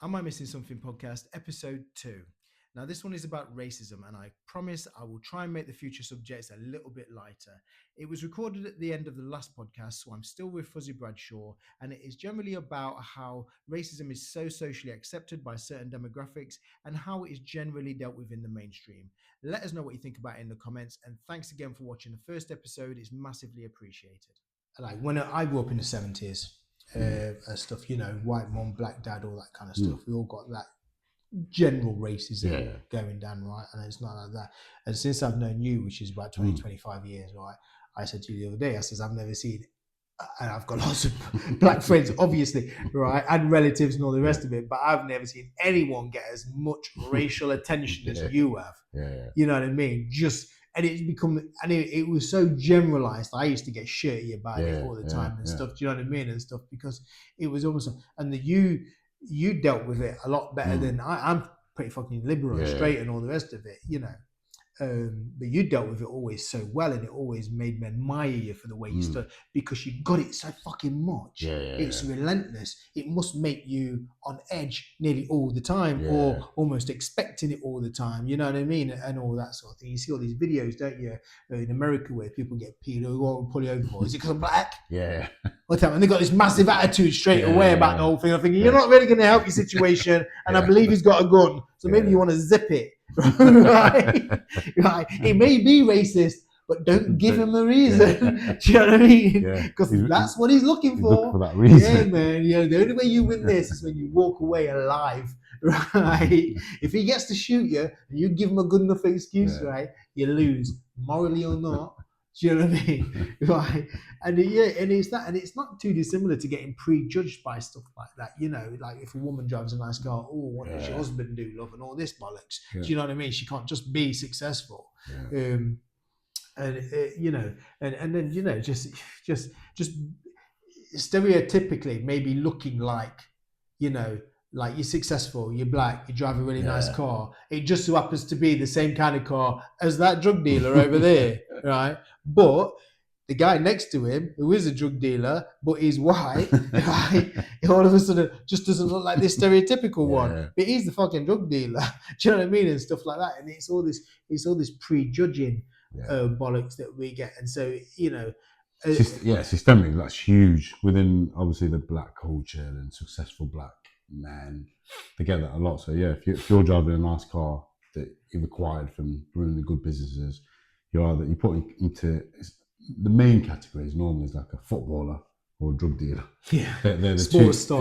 Am I Missing Something podcast, episode 2. Now, this one is about racism, and I promise I will try and make the future subjects a little bit lighter. It was recorded at the end of the last podcast, so I'm still with Fuzzy Bradshaw, and it is generally about how racism is so socially accepted by certain demographics and how it is generally dealt with in the mainstream. Let us know what you think about it in the comments, and thanks again for watching the first episode. It's massively appreciated. Like when I grew up in the 70s, stuff, white mom, black dad, all that kind of stuff. We all got that general racism going down, right? And it's not like that. And since I've known you, which is about 25 years, right? I said to you the other day, I said, I've never seen, and I've got lots of black friends, obviously, right? And relatives and all the rest of it, but I've never seen anyone get as much racial attention as you have. You know what I mean? And it's become, and it was so generalized. I used to get shirty about it all the time and stuff. Do you know what I mean? And stuff, because it was almost, and you dealt with it a lot better than I'm pretty fucking liberal and straight and all the rest of it, but you dealt with it always so well, and it always made me admire you for the way you stood, because you got it so fucking much. It's relentless. It must make you on edge nearly all the time, or almost expecting it all the time. You know what I mean? And all that sort of thing. You see all these videos, don't you, in America, where people get peed or pull you over for. Is it because I'm black? And they got this massive attitude straight away about the whole thing. I'm thinking, you're not really going to help your situation, and I believe he's got a gun, so maybe you want to zip it. Right? It may be racist, but don't give him a reason. Do you know what I mean? Because that's what he's looking for. For that reason. Yeah, man. The only way you win this is when you walk away alive. Right? If he gets to shoot you and you give him a good enough excuse, right, you lose, morally or not. Do you know what I mean? Right? And it's that, and it's not too dissimilar to getting prejudged by stuff like that. Like if a woman drives a nice car, what does your husband do, love, and all this bollocks. Do you know what I mean? She can't just be successful. And then just stereotypically maybe looking like, like you're successful, you're black, you drive a really nice car. It just so happens to be the same kind of car as that drug dealer over there, right? But the guy next to him, who is a drug dealer, but he's white, right? All of a sudden just doesn't look like this stereotypical one. But he's the fucking drug dealer. Do you know what I mean? And stuff like that. And it's all this prejudging bollocks that we get. And so, systemically, that's huge within obviously the black culture and successful black men. They get that a lot. So if you're driving a nice car that you're required from running good businesses, you put into the main category is normally is like a footballer or a drug dealer. They're the sports star.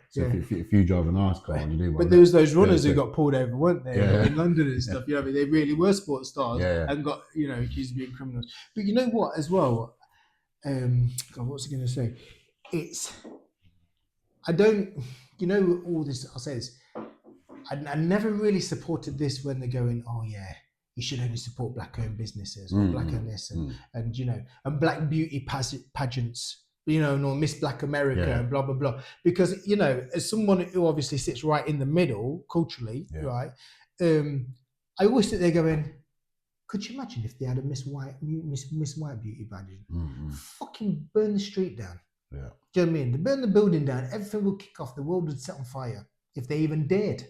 So if you drive a nice car and you do well, but there was those runners who got pulled over, weren't they? In London and stuff. They really were sports stars and got accused of being criminals. But you know what, as well. God, what's I going to say? All this. I'll say this. I never really supported this when they're going, you should only support black-owned businesses or black-owned this and black beauty pageants, or Miss Black America and blah, blah, blah. Because, as someone who obviously sits right in the middle culturally, right, I always sit there going, could you imagine if they had a Miss White beauty pageant? Fucking burn the street down. Do you know what I mean? They burn the building down, everything will kick off, the world would set on fire if they even dared.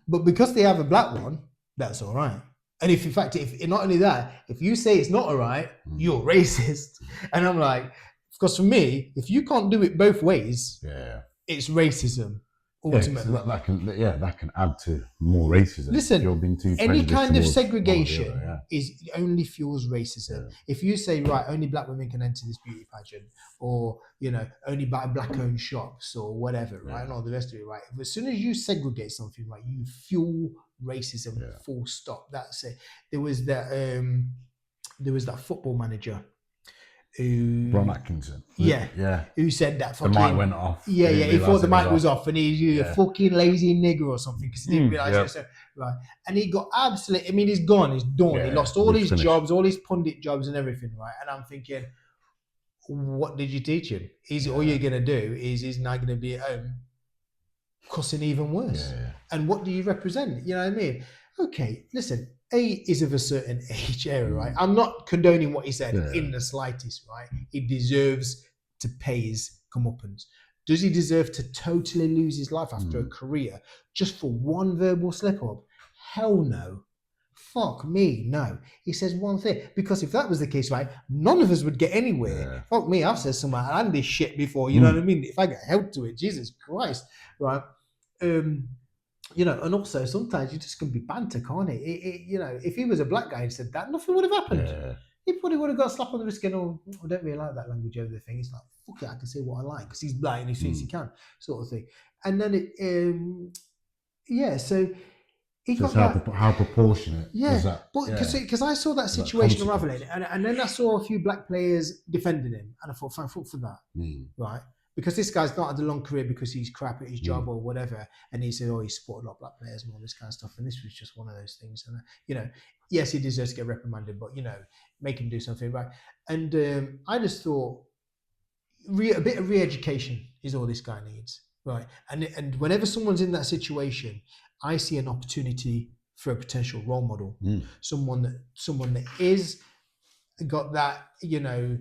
But because they have a black one, that's all right. And if not only that, if you say it's not all right, you're racist. And I'm like, because for me, if you can't do it both ways, it's racism. Ultimately, that can add to more racism. Listen, you're being too any kind of segregation only fuels racism. If you say, right, only black women can enter this beauty pageant, or only buy black-owned shops or whatever, right, and all the rest of it, right. As soon as you segregate something, right, you fuel racism. Full stop. That's it. There was that football manager. Ron Atkinson. Who said that fucking... The mic went off. He thought the mic was off and he's a fucking lazy nigger or something because he didn't realise it. So, right. And he got absolutely... he's gone. He's done. He lost all his jobs, all his pundit jobs and everything, right? And I'm thinking, what did you teach him? All you're going to do is he's now going to be at home cussing even worse. And what do you represent? You know what I mean? Okay, listen... A is of a certain age era, right? I'm not condoning what he said in the slightest, right? He deserves to pay his comeuppance. Does he deserve to totally lose his life after a career just for one verbal slip up? Hell no. Fuck me, no. He says one thing, because if that was the case, right, none of us would get anywhere. Yeah. Fuck me, I've said some outlandish shit before, you know what I mean? If I get held to it, Jesus Christ, right? You know, and also sometimes you just can be banter, can't it? You know, if he was a black guy and said that, nothing would have happened. Yeah. He probably would have got a slap on the wrist again, or I don't really like that language over the thing. It's like, fuck it, I can say what I like because he's black and he thinks he can, sort of thing. And then it, yeah, so he Just got that. how proportionate Yeah, is that? but because I saw that situation unraveling, and then I saw a few black players defending him, and I thought, thank fuck for that, right? Because this guy's not had a long career because he's crap at his job or whatever, and he said, oh, he supported a lot of black players and all this kind of stuff, and this was just one of those things. And you know, yes, he deserves to get reprimanded, but you know, make him do something right. And I just thought, a bit of re-education is all this guy needs, right? And whenever someone's in that situation, I see an opportunity for a potential role model, someone that is got that, you know,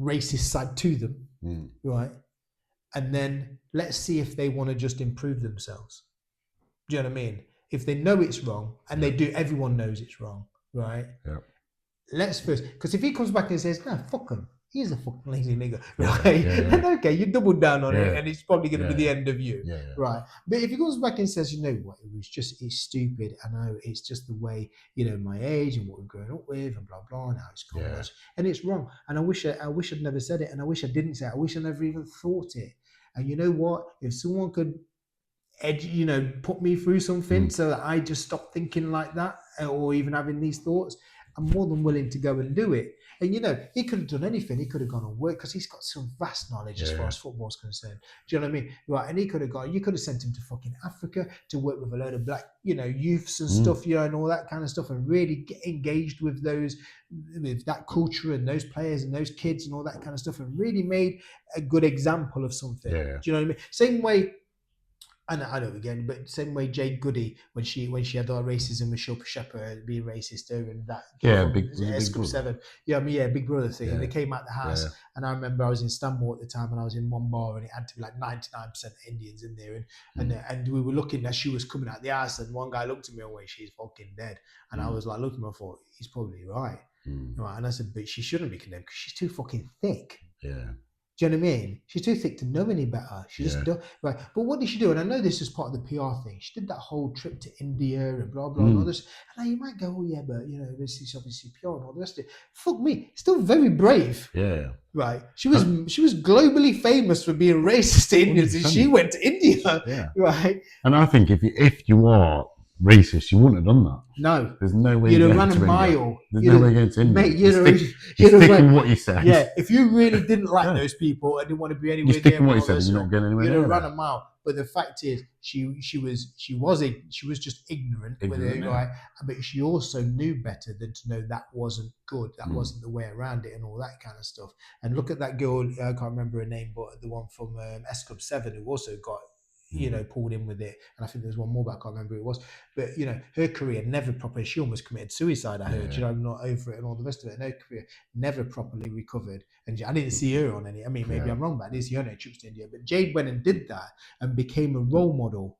racist side to them, right? And then let's see if they want to just improve themselves. Do you know what I mean? If they know it's wrong, and they do, everyone knows it's wrong, right? Yeah. Let's first, because if he comes back and says, "No, fuck him, he's a fucking lazy nigga," right? Then okay, you double down on it, and it's probably going to be the end of you, right? But if he comes back and says, "You know what? It's stupid. I know it's just the way, you know, my age and what we've grown up with, and blah blah, and how it's gone, and it's wrong. And I wish I'd never said it, and I wish I didn't say it. I wish I never even thought it. And you know what? If someone could you know, put me through something so that I just stop thinking like that, or even having these thoughts, I'm more than willing to go and do it. And you know, he could have done anything. He could have gone and worked because he's got some vast knowledge as far as football's concerned. Do you know what I mean? Right? And he could have gone. You could have sent him to fucking Africa to work with a load of black, you know, youths and stuff, you know, and all that kind of stuff, and really get engaged with that culture and those players and those kids and all that kind of stuff, and really made a good example of something. Do you know what I mean? Same way. And I know again, but same way Jade Goody, when she had all racism with Shilpa Shepherd being racist her and that Big Club 7. Yeah, I mean, Big Brother thing. And they came out the house, and I remember I was in Istanbul at the time, and I was in one bar, and it had to be like 99% Indians in there, and we were looking as she was coming out the house, and one guy looked at me and went, "She's fucking dead," and I was like looking at her, I thought, he's probably right. Right, and I said, but she shouldn't be condemned because she's too fucking thick. Yeah. Do you know what I mean? She's too thick to know any better. She just do, right. But what did she do? And I know this is part of the PR thing. She did that whole trip to India and blah blah and all this. And now you might go, oh yeah, but you know, this is obviously PR and all the rest of it. Fuck me, still very brave. Yeah. Right. She was globally famous for being racist to Indians, and she went to India. Yeah. Right. And I think if you are racist, you wouldn't have done that. No. There's no way you'd have ran a mile. There's no way going to India. Mate, you're sticking what you said. Yeah, if you really didn't like those people and didn't want to be anywhere near what you said, you're not getting anywhere near. You'd have run a mile. But the fact is, she was just ignorant with it, right? But she also knew better than to know that wasn't good. That wasn't the way around it, and all that kind of stuff. And look at that girl. I can't remember her name, but the one from S Club 7 who also got, you know, pulled in with it. And I think there's one more, but I can't remember who it was. But, you know, her career never properly, she almost committed suicide, I heard, you know, not over it and all the rest of it. And her career never properly recovered. And I didn't see her on any, I mean, maybe I'm wrong, but I didn't see her on any trips to India. But Jade went and did that and became a role model.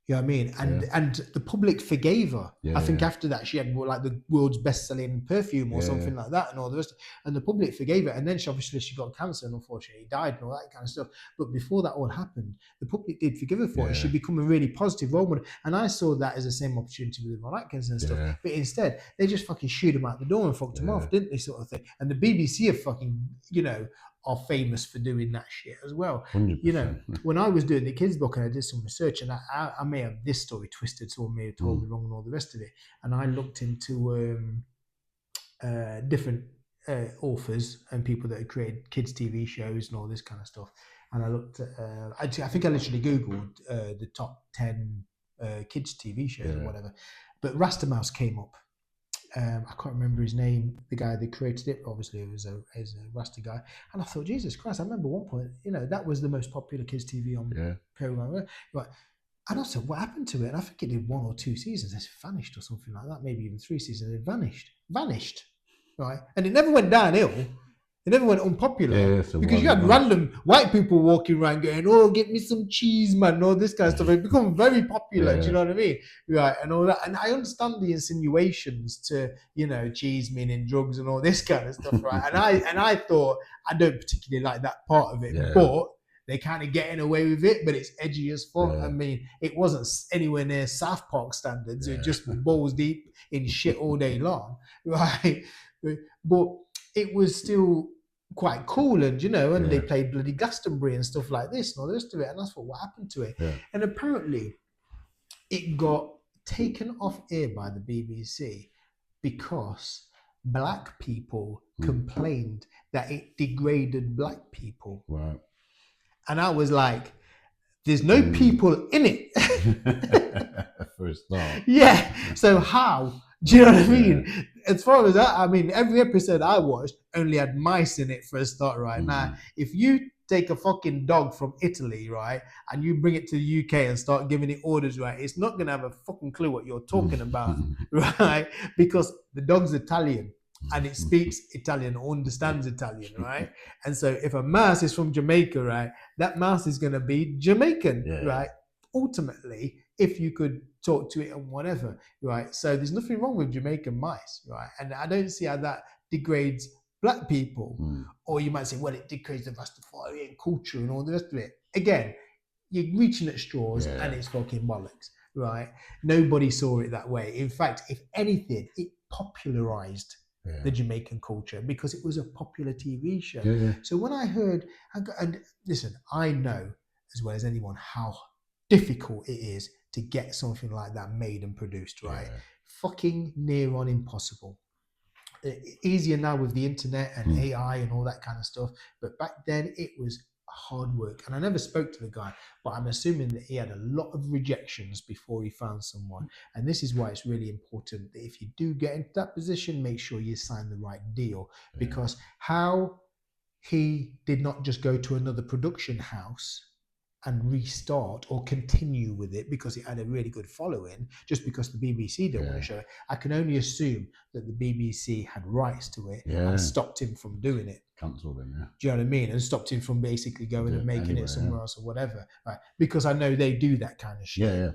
You know what I mean? And the public forgave her. I think after that, she had like the world's best-selling perfume or something like that, and all the rest. And the public forgave her. And then she got cancer and unfortunately died and all that kind of stuff. But before that all happened, the public did forgive her for it. She'd become a really positive role model. And I saw that as the same opportunity with Ron Atkins and stuff. But instead, they just fucking shoot him out the door and fucked him off, didn't they? Sort of thing. And the BBC are fucking, you know, are famous for doing that shit as well. 100%. You know, when I was doing the kids book and I did some research, and I may have this story twisted, someone may have told me wrong and all the rest of it, and I looked into different authors and people that had created kids TV shows and all this kind of stuff, and I looked at I think I literally googled the top 10 kids TV shows or whatever, but Rasta Mouse came up. I can't remember his name, the guy that created it. Obviously, it was a Rasta guy. And I thought, Jesus Christ, I remember one point, you know, that was the most popular kids' TV on program. Right. And I said, what happened to it? And I think it did 1 or 2 seasons. It's vanished or something like that, maybe even 3 seasons. It vanished. Right. And it never went downhill. It never went unpopular Yeah, so because you well, had random white people walking around going, "Oh, get me some cheese, man," and all this kind of stuff. It become very popular. Do you Yeah. know what I mean? Right, and all that. And I understand the insinuations to, cheese meaning drugs and all this kind of stuff, right? And I thought I don't particularly like that part of it, Yeah. but they kind of getting away with it, but it's edgy as fuck. Yeah. I mean, it wasn't anywhere near South Park standards. It Yeah. just balls deep in shit all day long, right? But it was still quite cool, and and they Yeah. played bloody Glastonbury and stuff like this and all the rest of it, and that's what happened to it. Yeah. And apparently it got taken off air by the BBC because black people complained that it degraded black people. Right. And I was like, there's no people in it. For a start. Yeah. So how? Do you know what I mean? As far as that, I mean, every episode I watched only had mice in it for a start, right? Now, if you take a fucking dog from Italy, right, and you bring it to the UK and start giving it orders, right, it's not going to have a fucking clue what you're talking about, right? Because the dog's Italian and it speaks Italian or understands Italian, right? And so if a mouse is from Jamaica, right, that mouse is going to be Jamaican, right? Ultimately, if you could talk to it and whatever, right? So there's nothing wrong with Jamaican mice, right? And I don't see how that degrades black people. Or you might say, well, it degrades the Rastafarian culture and all the rest of it. Again, you're reaching at straws and it's fucking bollocks, right? Nobody saw it that way. In fact, if anything, it popularized the Jamaican culture because it was a popular TV show. So when I heard, and listen, I know as well as anyone how difficult it is to get something like that made and produced, right? Fucking near on impossible. Easier now with the internet and AI and all that kind of stuff, but back then it was hard work. And I never spoke to the guy, but I'm assuming that he had a lot of rejections before he found someone. And this is why it's really important that if you do get into that position, make sure you sign the right deal, because how he did not just go to another production house and restart or continue with it because it had a really good following, just because the BBC don't want to show it. I can only assume that the BBC had rights to it and stopped him from doing it. Cancelled him, Do you know what I mean? And stopped him from basically going and making it somewhere else or whatever. Right? Because I know they do that kind of shit.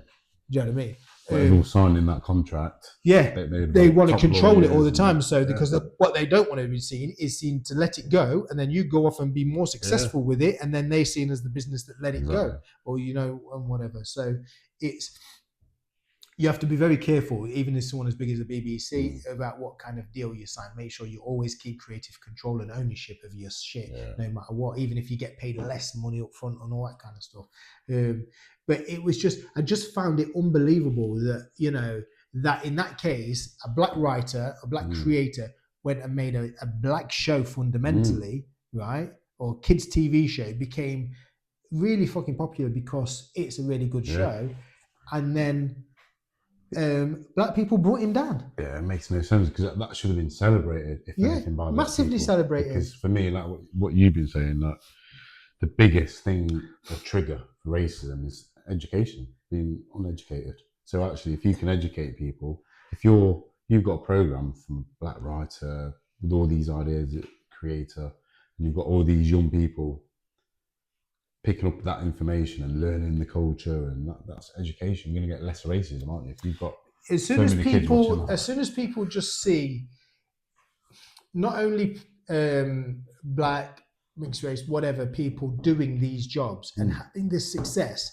Do you know what I mean? They've all signed in that contract. They want to control it all the time. So because what they don't want to be seen is seen to let it go, and then you go off and be more successful with it, and then they're seen as the business that let it go, or and whatever. So you have to be very careful, even as someone as big as the BBC, about what kind of deal you sign. Make sure you always keep creative control and ownership of your shit, no matter what, even if you get paid less money up front and all that kind of stuff. But it was I just found it unbelievable that, that in that case, a black writer, a black creator went and made a black show fundamentally, right? Or kids' TV show became really fucking popular because it's a really good show. And then black people brought him down. It makes no sense because that should have been celebrated, if anything, by massively celebrated. Because for me, like what you've been saying, that the biggest thing, a trigger for racism is education, being uneducated. So actually, if you can educate people, if you've got a program from a black writer with all these ideas, creator, and you've got all these young people picking up that information and learning the culture, and that's education, you're going to get less racism, aren't you? If you've got as soon as people just see not only black, mixed race, whatever people doing these jobs and having this success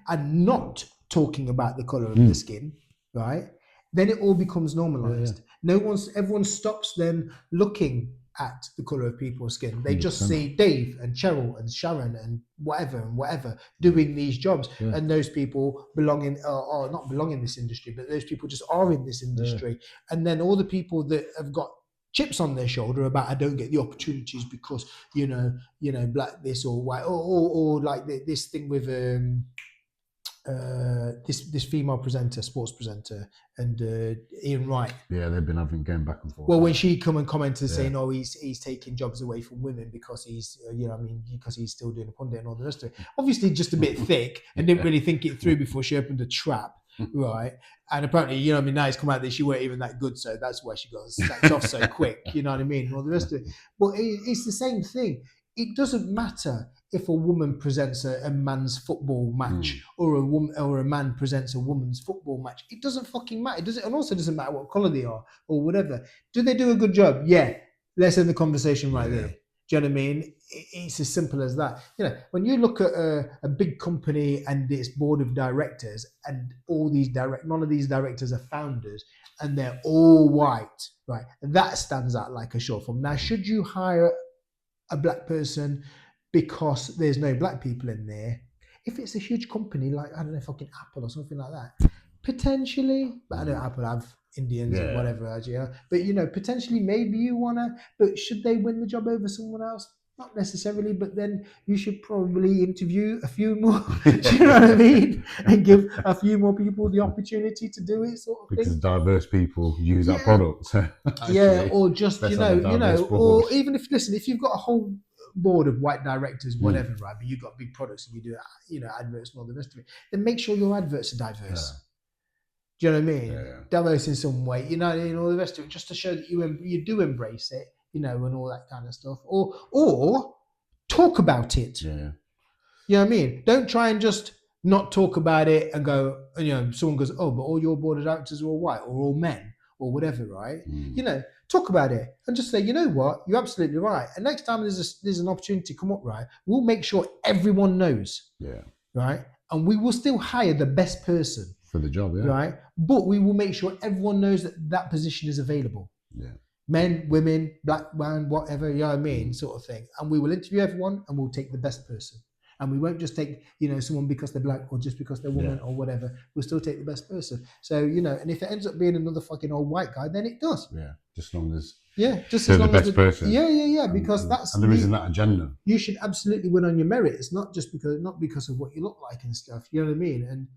and not talking about the color of the skin, right? Then it all becomes normalized. Everyone stops then looking at the color of people's skin. They 100%. Just see Dave and Cheryl and Sharon and whatever doing these jobs, and those people or not belong in this industry, but those people just are in this industry. And then all the people that have got chips on their shoulder about I don't get the opportunities because black this or white or like this thing with this female presenter, sports presenter, and Ian Wright. Yeah, they've been going back and forth. Well, when she come and commented saying, "Oh, he's taking jobs away from women because he's, because he's still doing a pundit and all the rest of it." Obviously, just a bit thick and didn't really think it through before she opened a trap. right? And apparently, you know what I mean, now it's come out that she weren't even that good, so that's why she got sacked off so quick, you know what I mean? All the rest of it. But it's the same thing. It doesn't matter if a woman presents a man's football match or a woman or a man presents a woman's football match. It doesn't fucking matter. It doesn't, and also doesn't matter what colour they are or whatever. Do they do a good job? Yeah. Let's end the conversation right there. Do you know what I mean? It's as simple as that. You know, when you look at a big company and its board of directors, and all these none of these directors are founders, and they're all white, right? That stands out like a sore thumb. Now, should you hire a black person because there's no black people in there? If it's a huge company like, I don't know, fucking Apple or something like that, potentially. But I know Apple have Indians or whatever, yeah. But you know, potentially, maybe you wanna. But should they win the job over someone else? Not necessarily. But then you should probably interview a few more. Do you know what I mean? And give a few more people the opportunity to do it, sort of thing. Because diverse people use that product. Yeah, or just you know, or even if you've got a whole board of white directors, whatever, right? But you've got big products and you do, you know, adverts and all the rest of it. Then make sure your adverts are diverse. Yeah. Do you know what I mean? Yeah. Diverse in some way, you know, and all the rest of it, just to show that you do embrace it, you know, and all that kind of stuff, or talk about it. Yeah. You know what I mean? Don't try and just not talk about it and go, you know, someone goes, oh, but all your board of directors are all white or all men or whatever, right? You know, talk about it and just say, you know what, you're absolutely right. And next time there's an opportunity to come up, right, we'll make sure everyone knows. Yeah. Right? And we will still hire the best person for the job, yeah. Right? But we will make sure everyone knows that position is available. Yeah. Men, women, black man, whatever, you know what I mean, sort of thing. And we will interview everyone and we'll take the best person. And we won't just take, you know, someone because they're black or just because they're woman or whatever. We'll still take the best person. So, you know, and if it ends up being another fucking old white guy, then it does. Yeah, just as long as just as long the best person. Yeah. Because that's and there isn't that agenda. You should absolutely win on your merits, not because of what you look like and stuff. You know what I mean? And